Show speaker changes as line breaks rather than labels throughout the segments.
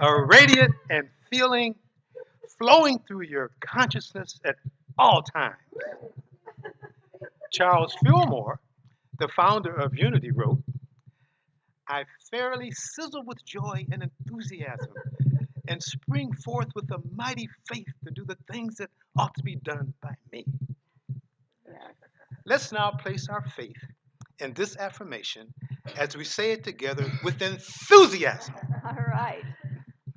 a radiant and feeling flowing through your consciousness at all times. Charles Fillmore, the founder of Unity, wrote, I fairly sizzle with joy and enthusiasm and spring forth with a mighty faith to do the things that ought to be done by me.
Yes.
Let's now place our faith in this affirmation as we say it together with enthusiasm.
All right.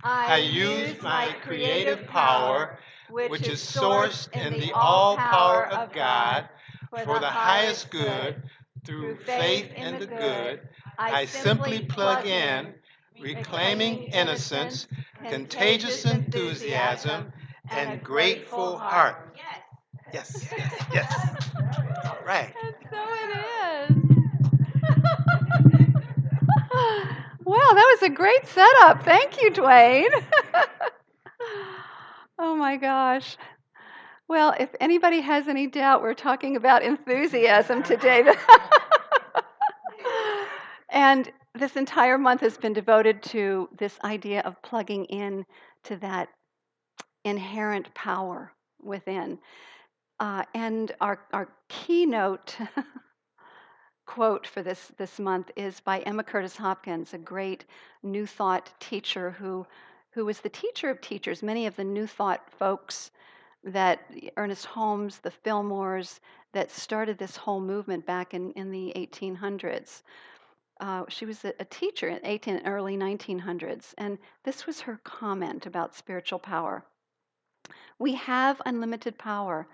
I
I
use
use
my
my
creative
creative
power,
power, which
which
is
is
sourced
sourced
in
in
the
the
all
all power
power
of
of God
God
for
for
the
the
highest
highest
good.
good
Through
through
faith
faith
in
in
the
the
good,
good.
I
I simply
simply
plug
plug
in,
in,
reclaiming
reclaiming
innocence,
innocence,
contagious
contagious
enthusiasm,
enthusiasm, and a
and
grateful
grateful
heart.
heart. Yes, yes, yes. All right.
And so it is. Well, that was a great setup. Thank you, Dwayne. Oh my gosh. Well, if anybody has any doubt, we're talking about enthusiasm today. And this entire month has been devoted to this idea of plugging in to that inherent power within. And our keynote quote for this month is by Emma Curtis Hopkins, a great New Thought teacher who was the teacher of teachers. Many of the New Thought folks that Ernest Holmes, the Fillmores, that started this whole movement back in the 1800s. She was a teacher in early 1900s, and this was her comment about spiritual power. We have unlimited power.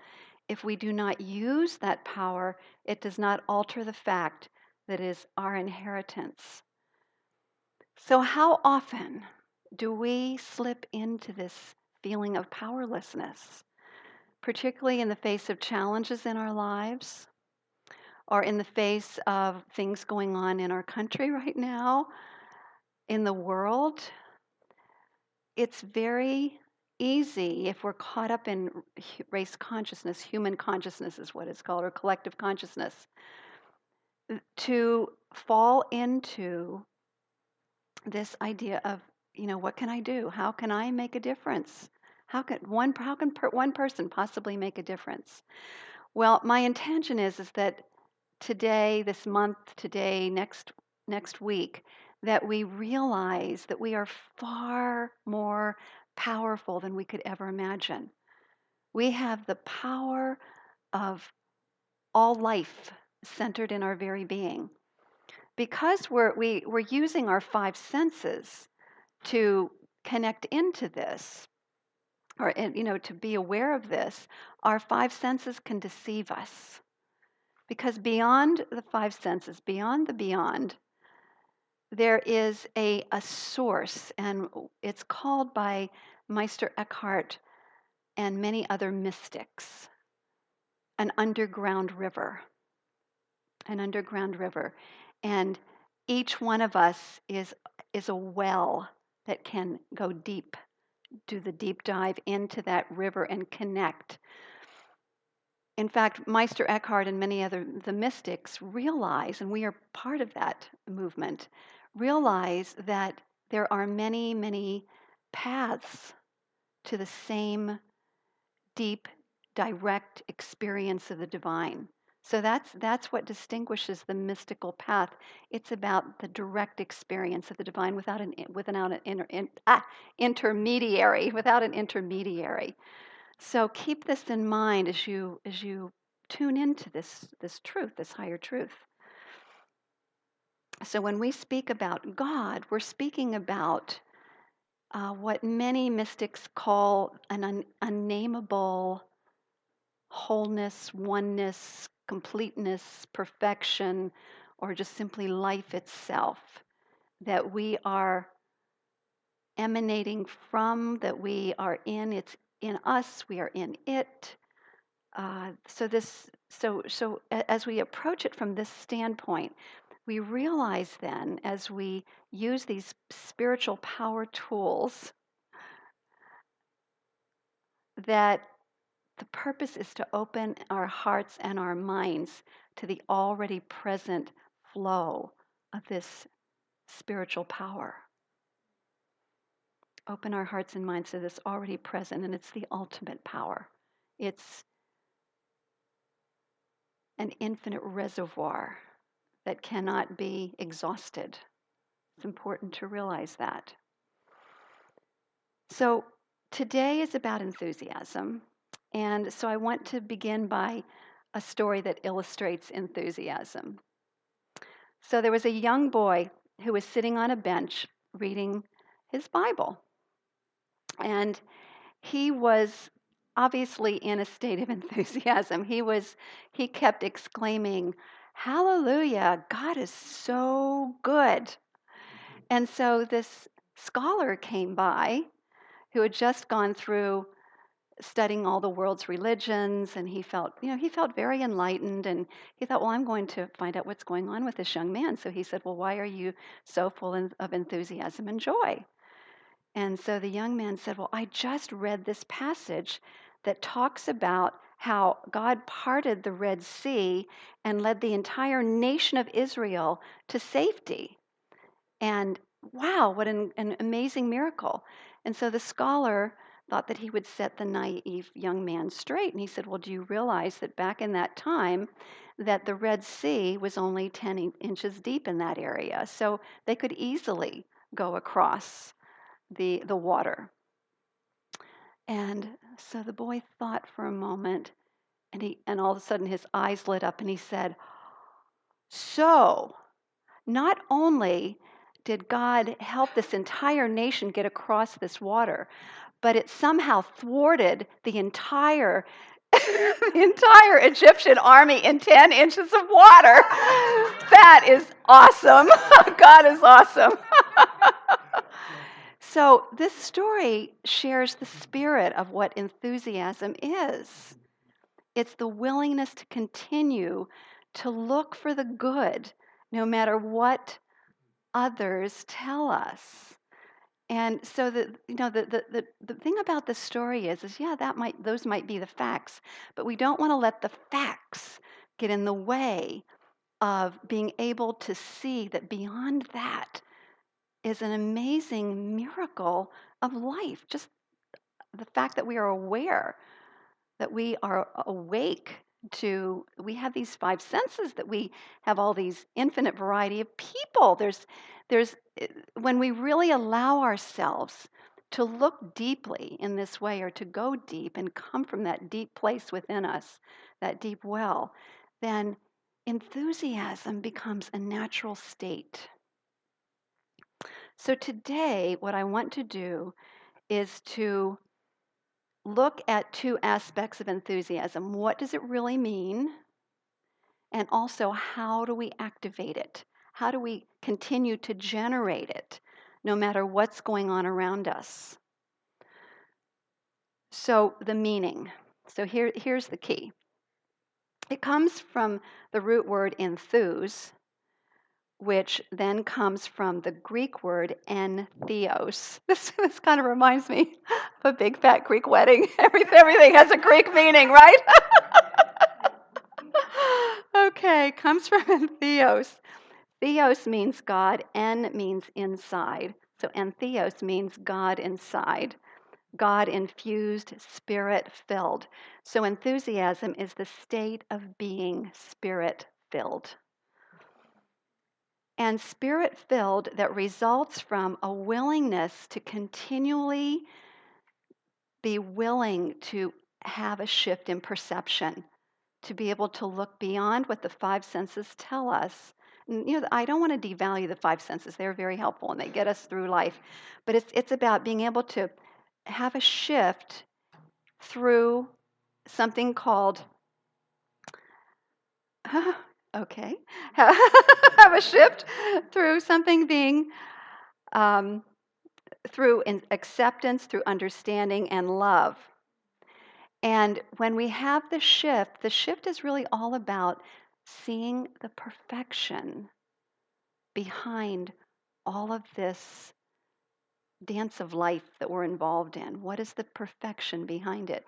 If we do not use that power, it does not alter the fact that it is our inheritance. So, how often do we slip into this feeling of powerlessness, particularly in the face of challenges in our lives or in the face of things going on in our country right now, in the world? It's very easy if we're caught up in race consciousness, human consciousness is what it's called, or collective consciousness, to fall into this idea of, what can I do? How can I make a difference? How can one person possibly make a difference? Well, my intention is that today, this month, today, next week, that we realize that we are far more powerful than we could ever imagine. We have the power of all life centered in our very being. Because we're using our five senses to connect into this, or to be aware of this, our five senses can deceive us. Because beyond the five senses, beyond the beyond, there is a source, and it's called by Meister Eckhart and many other mystics an underground river. An underground river. And each one of us is a well that can go deep, do the deep dive into that river and connect. In fact, Meister Eckhart and many other the mystics realize, and we are part of that movement, realize that there are many, many paths to the same deep, direct experience of the divine. So that's what distinguishes the mystical path. It's about the direct experience of the divine without an intermediary, without an intermediary. So keep this in mind as you tune into this truth, this higher truth. So when we speak about God, we're speaking about what many mystics call an unnameable wholeness, oneness, completeness, perfection, or just simply life itself that we are emanating from, that we are in. It's in us, we are in it. So as we approach it from this standpoint, we realize then, as we use these spiritual power tools, that the purpose is to open our hearts and our minds to the already present flow of this spiritual power. Open our hearts and minds to this already present, and it's the ultimate power. It's an infinite reservoir that cannot be exhausted. It's important to realize that. So today is about enthusiasm. And so I want to begin by a story that illustrates enthusiasm. So there was a young boy who was sitting on a bench reading his Bible. And he was obviously in a state of enthusiasm. He kept exclaiming, "Hallelujah, God is so good." And so this scholar came by who had just gone through studying all the world's religions, and he felt very enlightened, and he thought, well, I'm going to find out what's going on with this young man. So he said, well, why are you so full of enthusiasm and joy? And so the young man said, well, I just read this passage that talks about how God parted the Red Sea and led the entire nation of Israel to safety. And wow, what an amazing miracle. And so the scholar thought that he would set the naive young man straight. And he said, well, do you realize that back in that time, that the Red Sea was only 10 inches deep in that area? So they could easily go across the water. And so the boy thought for a moment, and all of a sudden his eyes lit up, and he said, so not only did God help this entire nation get across this water, but it somehow thwarted the entire the entire Egyptian army in 10 inches of water. That is awesome. God is awesome. So this story shares the spirit of what enthusiasm is. It's the willingness to continue to look for the good, no matter what others tell us. And so the thing about this story is yeah, those might be the facts, but we don't want to let the facts get in the way of being able to see that beyond that is an amazing miracle of life. Just the fact that we are aware, that we are awake to, we have these five senses, that we have all these infinite variety of people. There's when we really allow ourselves to look deeply in this way, or to go deep and come from that deep place within us, that deep well, then enthusiasm becomes a natural state. So today, what I want to do is to look at two aspects of enthusiasm. What does it really mean? And also, how do we activate it? How do we continue to generate it, no matter what's going on around us? So, the meaning. So, here's the key. It comes from the root word enthuse, which then comes from the Greek word entheos. This kind of reminds me of a big fat Greek wedding. Everything has a Greek meaning, right? Okay, comes from entheos. Theos means God, en means inside. So entheos means God inside, God infused, spirit filled. So enthusiasm is the state of being spirit filled. And spirit filled that results from a willingness to continually be willing to have a shift in perception, to be able to look beyond what the five senses tell us. And, I don't want to devalue the five senses. They're very helpful and they get us through life. But it's about being able to have a shift through something called okay, have a shift through something being through acceptance, through understanding and love. And when we have the shift is really all about seeing the perfection behind all of this dance of life that we're involved in. What is the perfection behind it?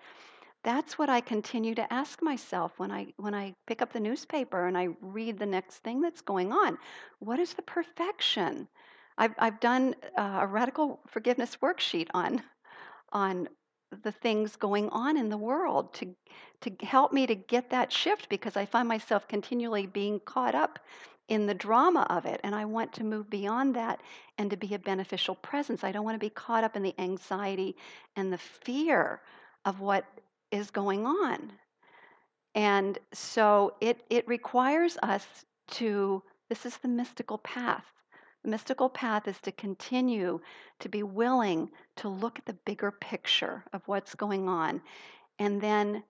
That's what I continue to ask myself when I pick up the newspaper and I read the next thing that's going on. What is the perfection I've done a radical forgiveness worksheet on the things going on in the world to help me to get that shift, because I find myself continually being caught up in the drama of it, and I want to move beyond that and to be a beneficial presence. I don't want to be caught up in the anxiety and the fear of what is going on. And so it requires us to, this is the mystical path. The mystical path is to continue to be willing to look at the bigger picture of what's going on. And then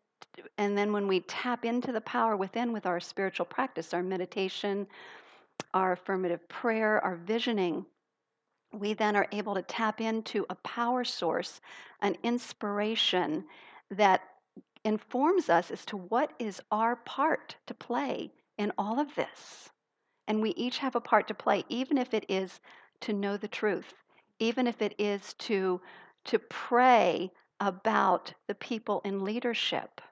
when we tap into the power within with our spiritual practice, our meditation, our affirmative prayer, our visioning, we then are able to tap into a power source, an inspiration that informs us as to what is our part to play in all of this. And we each have a part to play, even if it is to know the truth, even if it is to pray about the people in leadership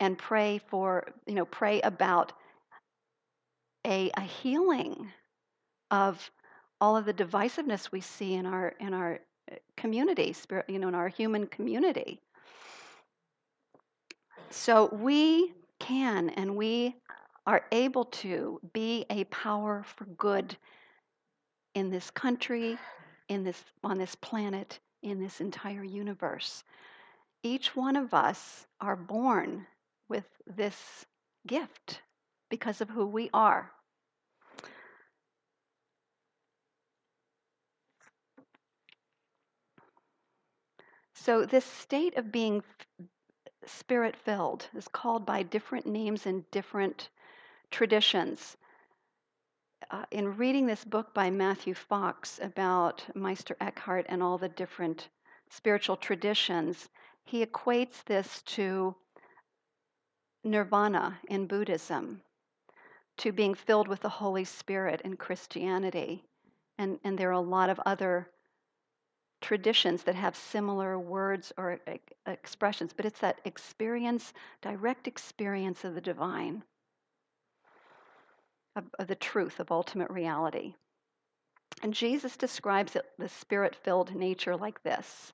and pray about a healing of all of the divisiveness we see in our community, in our human community. So we can and we are able to be a power for good in this country, on this planet, in this entire universe. Each one of us are born with this gift because of who we are. So this state of being spirit-filled is called by different names in different traditions. In reading this book by Matthew Fox about Meister Eckhart and all the different spiritual traditions, he equates this to nirvana in Buddhism, to being filled with the Holy Spirit in Christianity. And there are a lot of other traditions that have similar words or expressions, but it's that experience, direct experience of the divine, of the truth, of ultimate reality. And Jesus describes the spirit-filled nature like this: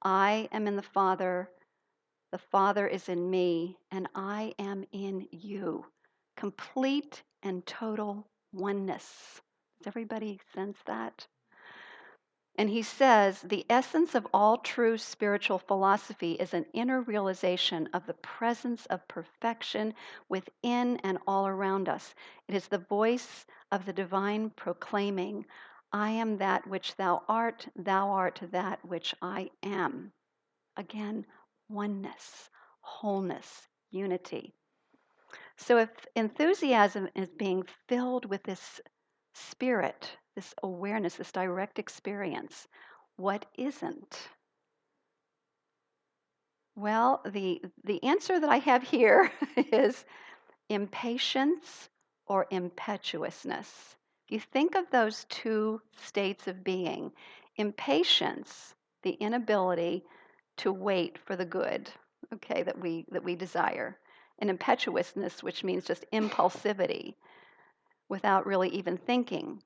I am in the Father is in me, and I am in you. Complete and total oneness. Does everybody sense that? And he says, the essence of all true spiritual philosophy is an inner realization of the presence of perfection within and all around us. It is the voice of the divine proclaiming, I am that which thou art that which I am. Again, oneness, wholeness, unity. So if enthusiasm is being filled with this spirit, this awareness, this direct experience, what isn't? Well, the answer that I have here is impatience or impetuousness. If you think of those two states of being, impatience, the inability to wait for the good, okay, that we desire, and impetuousness, which means just impulsivity without really even thinking.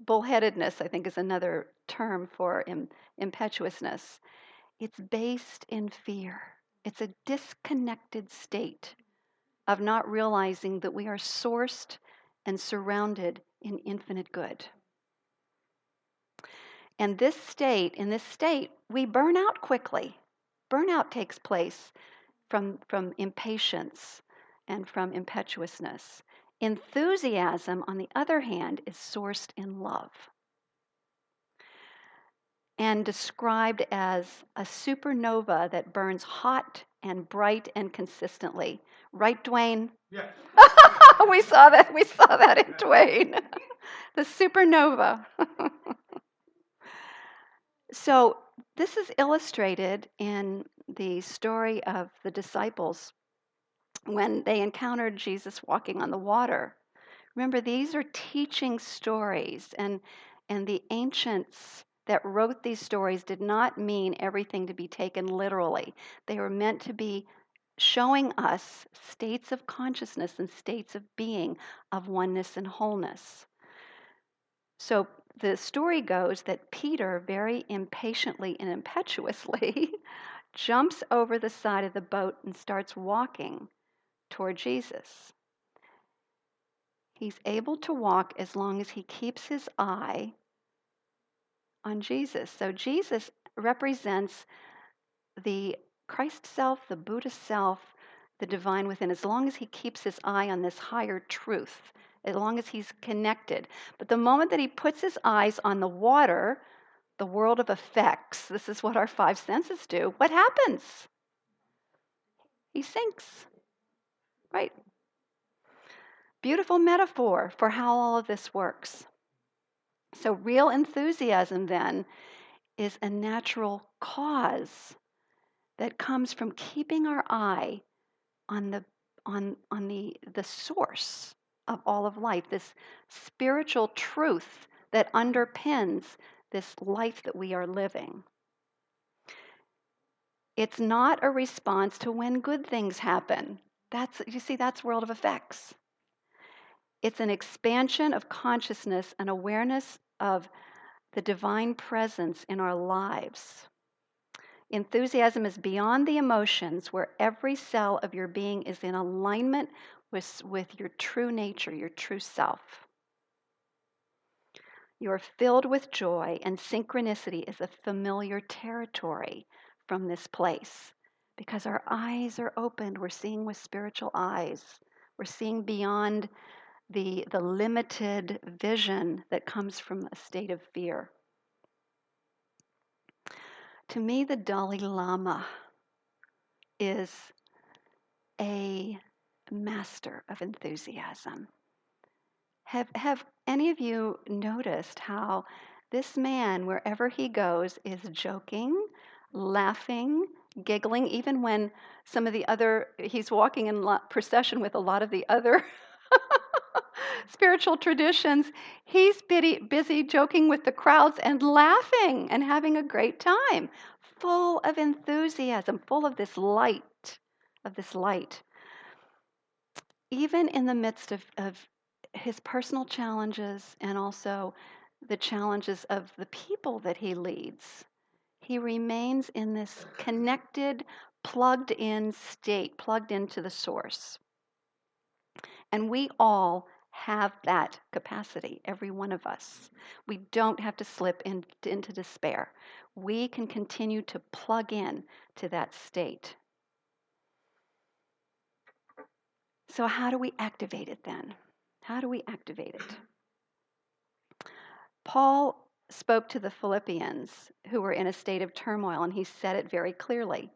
Bullheadedness, I think, is another term for impetuousness. It's based in fear. It's a disconnected state of not realizing that we are sourced and surrounded in infinite good. And in this state, we burn out quickly. Burnout takes place from impatience and from impetuousness. Enthusiasm, on the other hand, is sourced in love and described as a supernova that burns hot and bright and consistently. Right, Dwayne?
Yeah.
We saw that in Dwayne. The supernova. So this is illustrated in the story of the disciples when they encountered Jesus walking on the water. Remember, these are teaching stories, and the ancients that wrote these stories did not mean everything to be taken literally. They were meant to be showing us states of consciousness and states of being, of oneness and wholeness. So the story goes that Peter, very impatiently and impetuously, jumps over the side of the boat and starts walking toward Jesus. He's able to walk as long as he keeps his eye on Jesus. So Jesus represents the Christ self, the Buddha self, the divine within, as long as he keeps his eye on this higher truth, as long as he's connected. But the moment that he puts his eyes on the water, the world of effects, this is what our five senses do, what happens? He sinks, right? Beautiful metaphor for how all of this works. So, real enthusiasm then is a natural cause that comes from keeping our eye on the source of all of life, this spiritual truth that underpins this life that we are living. It's not a response to when good things happen. That's world of effects. It's an expansion of consciousness and awareness of the divine presence in our lives. Enthusiasm is beyond the emotions, where every cell of your being is in alignment with your true nature, your true self. You're filled with joy, and synchronicity is a familiar territory from this place because our eyes are opened. We're seeing with spiritual eyes. We're seeing beyond the limited vision that comes from a state of fear. To me, the Dalai Lama is a master of enthusiasm. Have any of you noticed how this man, wherever he goes, is joking, laughing, giggling, even when he's walking in procession with a lot of the other spiritual traditions, he's busy joking with the crowds and laughing and having a great time, full of enthusiasm, full of this light, Even in the midst of his personal challenges and also the challenges of the people that he leads, he remains in this connected, plugged in state, plugged into the source. And we all have that capacity, every one of us. We don't have to slip into despair. We can continue to plug in to that state. So, how do we activate it then? How do we activate it? Paul spoke to the Philippians who were in a state of turmoil, and he said it very clearly.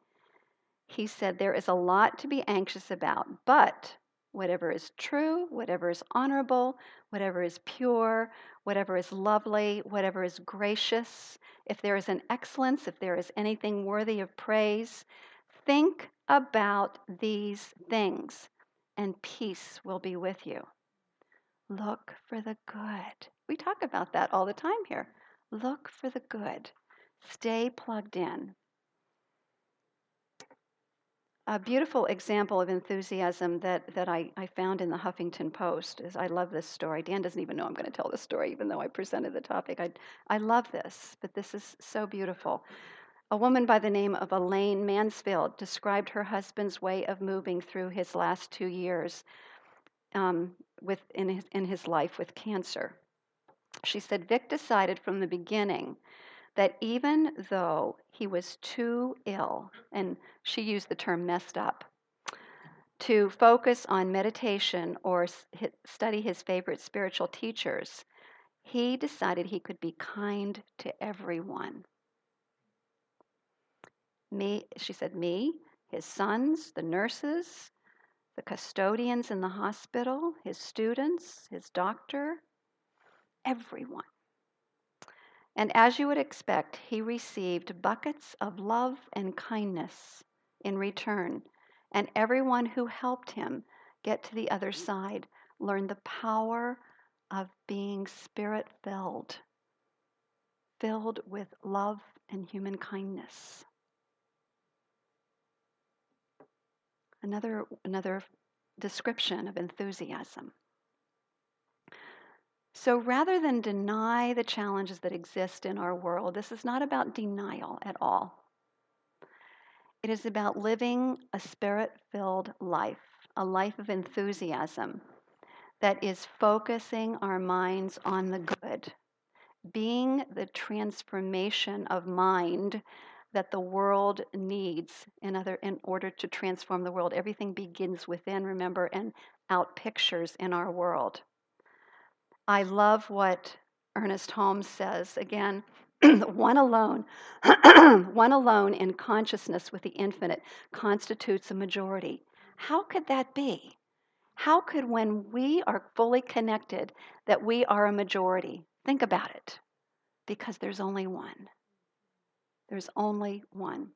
He said, there is a lot to be anxious about, but whatever is true, whatever is honorable, whatever is pure, whatever is lovely, whatever is gracious, if there is an excellence, if there is anything worthy of praise, think about these things, and peace will be with you. Look for the good. We talk about that all the time here. Look for the good. Stay plugged in. A beautiful example of enthusiasm that I found in the Huffington Post is, I love this story. Dan doesn't even know I'm going to tell this story, even though I presented the topic. I love this, but this is so beautiful. A woman by the name of Elaine Mansfield described her husband's way of moving through his last 2 years in his life with cancer. She said, Vic decided from the beginning that even though he was too ill, and she used the term messed up, to focus on meditation or study his favorite spiritual teachers, he decided he could be kind to everyone. She said, his sons, the nurses, the custodians in the hospital, his students, his doctor, everyone. And as you would expect, he received buckets of love and kindness in return. And everyone who helped him get to the other side learned the power of being spirit-filled, filled with love and human kindness. Another description of enthusiasm. So rather than deny the challenges that exist in our world, this is not about denial at all. It is about living a spirit-filled life, a life of enthusiasm that is focusing our minds on the good, being the transformation of mind that the world needs in order to transform the world. Everything begins within, remember, and out pictures in our world. I love what Ernest Holmes says again. One alone, one alone in consciousness with the infinite constitutes a majority. How could that be? How could, when we are fully connected, that we are a majority? Think about it. Because there's only one. There's only one.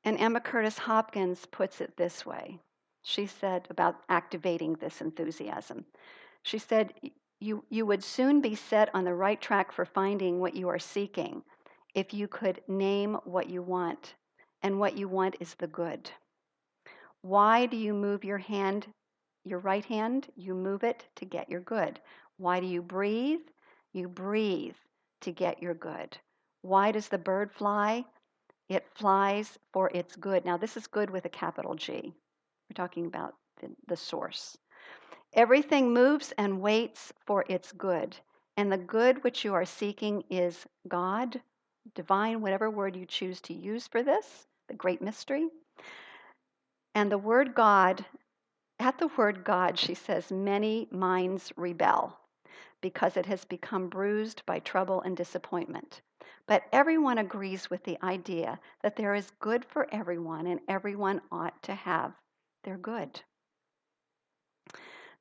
And Emma Curtis Hopkins puts it this way. She said about activating this enthusiasm. She said, you would soon be set on the right track for finding what you are seeking if you could name what you want. And what you want is the good. Why do you move your hand, your right hand? You move it to get your good. Why do you breathe? You breathe to get your good. Why does the bird fly? It flies for its good. Now, this is good with a capital G. We're talking about the source. Everything moves and waits for its good. And the good which you are seeking is God, divine, whatever word you choose to use for this, the great mystery. And the word God, at the word God, she says, many minds rebel because it has become bruised by trouble and disappointment. But everyone agrees with the idea that there is good for everyone and everyone ought to have their good.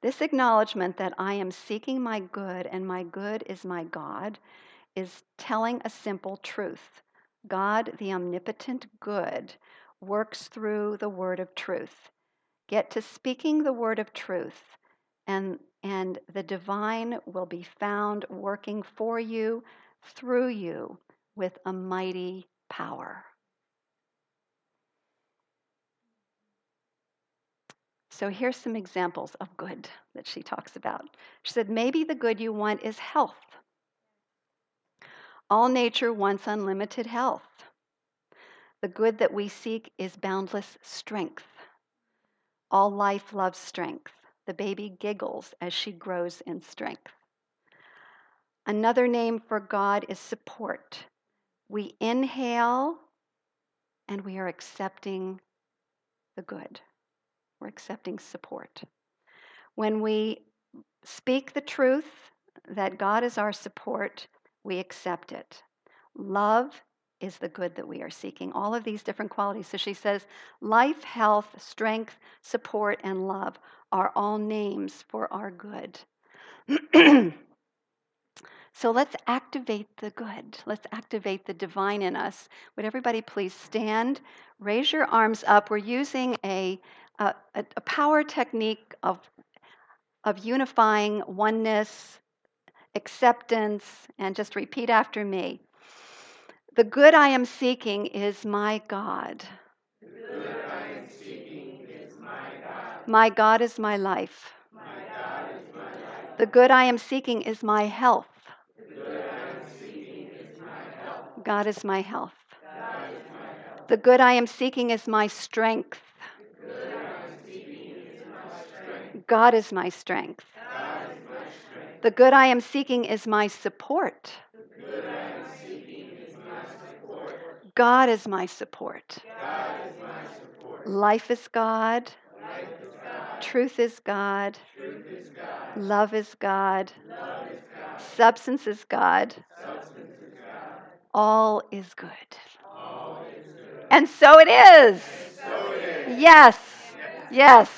This acknowledgement that I am seeking my good and my good is my God is telling a simple truth. God, the omnipotent good, works through the word of truth. Get to speaking the word of truth, and the divine will be found working for you, through you, with a mighty power. So here's some examples of good that she talks about. She said, maybe the good you want is health. All nature wants unlimited health. The good that we seek is boundless strength. All life loves strength. The baby giggles as she grows in strength. Another name for God is support. We inhale and we are accepting the good. We're accepting support. When we speak the truth that God is our support, we accept it. Love is the good that we are seeking. All of these different qualities. So she says, life, health, strength, support, and love are all names for our good. So let's activate the good. Let's activate the divine in us. Would everybody please stand? Raise your arms up. We're using a power technique of unifying oneness, acceptance, and just repeat after me. The good I am seeking is my God.
The good I am seeking is my God.
My God is my life.
My God is my life.
The good I am seeking is my health.
The good I am seeking is my health.
God is my health.
God is my health.
The good I am seeking is my strength.
The good I am seeking is my strength.
God is my strength.
God is my strength.
The good I am seeking is my support.
The good I am seeking is my support.
God is my support.
God is my support.
Life is God.
Life is God.
Truth is God.
Truth is God.
Love is God.
Love is God.
Substance is God.
Substance is God.
All is good.
All is good.
And so it is.
So it is.
Yes. Yes.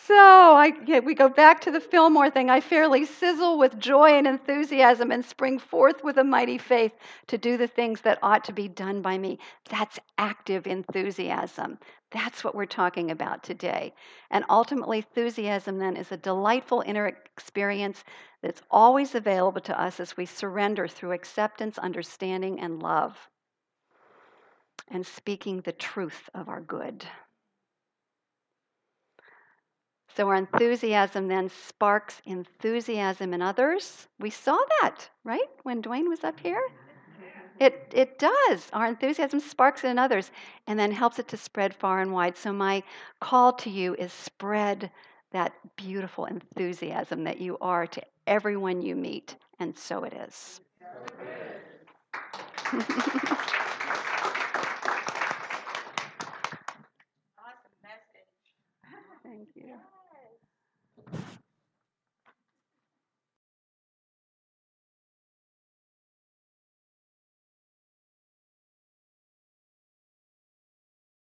So we go back to the Fillmore thing. I fairly sizzle with joy and enthusiasm and spring forth with a mighty faith to do the things that ought to be done by me. That's active enthusiasm. That's what we're talking about today. And ultimately, enthusiasm then is a delightful inner experience that's always available to us as we surrender through acceptance, understanding, and love, and speaking the truth of our good. So our enthusiasm then sparks enthusiasm in others. We saw that, right? When Dwayne was up here. It does. Our enthusiasm sparks it in others and then helps it to spread far and wide. So my call to you is spread that beautiful enthusiasm that you are to everyone you meet. And so it is.
Awesome message.
Thank you.